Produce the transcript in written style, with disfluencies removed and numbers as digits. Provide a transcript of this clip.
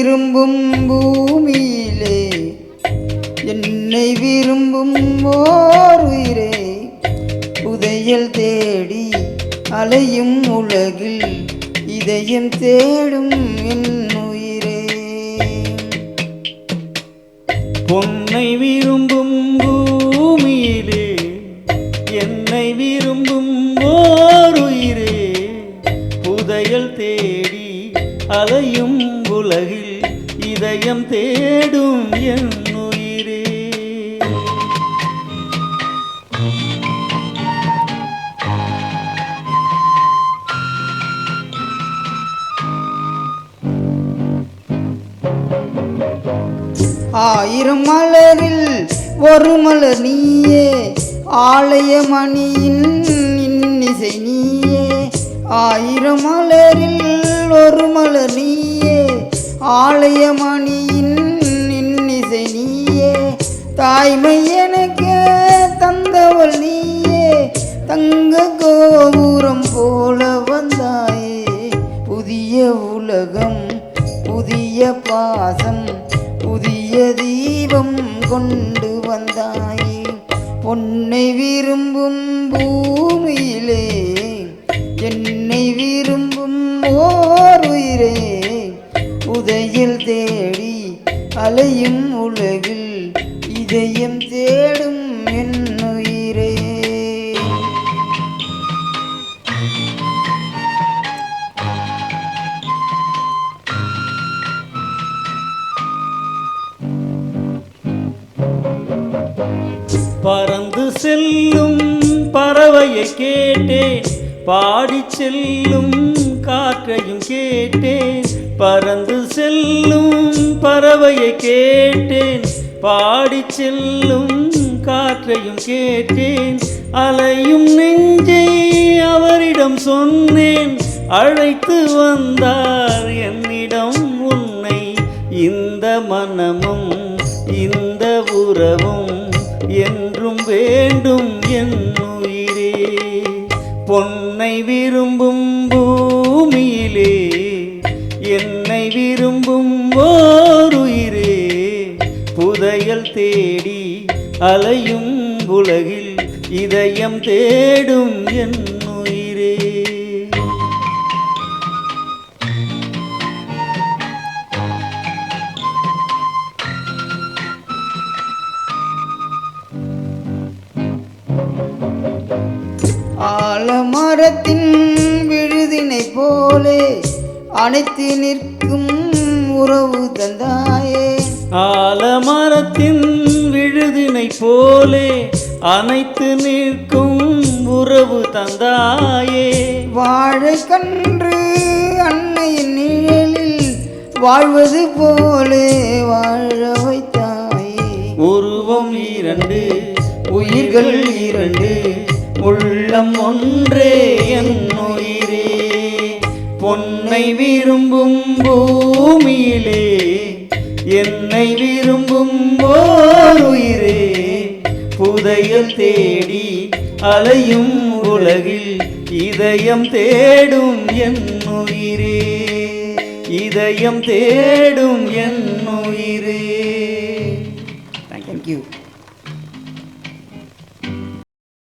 விரும்பும் பூமியிலே என்னை விரும்பும் ஓர் உயிரே, புதையல் தேடி அலையும் உலகில் இதயம் தேடும் என் உயிரே. பொன்னை விரும்பும் பூமியிலே என்னை விரும்பும் ஓர் உயிரே, புதையல் தேடி அலையும் உலகில் இதயம் தேடும் என் உயிரே. ஆயிரம் மலரில் ஒரு மலர் நீயே, ஆலய மணியின் இன்னிசை நீயே. ஆயிரம் மலரில் ஒரு மலர் நீயே, ஆலய மணியின் இன்னிசை நீயே. தாய்மை எனக்கு தந்தவள் நீயே, தங்க கோபுரம் போல வந்தாயே. புதிய உலகம் புதிய பாசம் புதிய தீபம் கொண்டு வந்தாயே. பொன்னை விரும்பும் பூமியிலே என்னை விரும்பும் ஓர் உயிரே, புதையல் தேடி அலையும் உலகில் இதயம் தேடும் என் உயிரே. பறந்து செல்லும் பறவையை கேட்டேன், பாடி செல்லும் காற்றையும் கேட்டேன். பறந்து செல்லும் பறவையை கேட்டேன், பாடி செல்லும் காற்றையும் கேட்டேன். அலையும் நெஞ்சை அவரிடம் சொன்னேன், அழைத்து வந்தார் என்னிடம் உன்னை. இந்த மனமும் இந்த உறவும் என்றும் வேண்டும் என் உயிரே. பொன்னை விரும்பும் பூமியிலே என்னை விரும்பும் ஓர் உயிரே, புதையல் தேடி அலையும் உலகில் இதயம் தேடும் என் உயிரே. ஆலமரத்தின் விழுதினை போலே அனைத்து நிற்கும் உறவு தந்தாயே. ஆலமரத்தின் விழுதினை போலே அனைத்து நிற்கும் உறவு தந்தாயே. வாழை கன்று அன்னையின் நிழலில் வாழ்வது போலே வாழ வைத்தாயே. உருவம் இரண்டு உயிர்கள் இரண்டு உள்ளம் ஒன்றே என் உயிரே. பொன்னை விரும்பும் பூமியிலே என்னை விரும்பும் ஓர் உயிரே, புதையல் தேடி அலையும் உலகில் இதயம் தேடும் என் உயிரே, இதயம் தேடும் என் உயிரே. Thank you.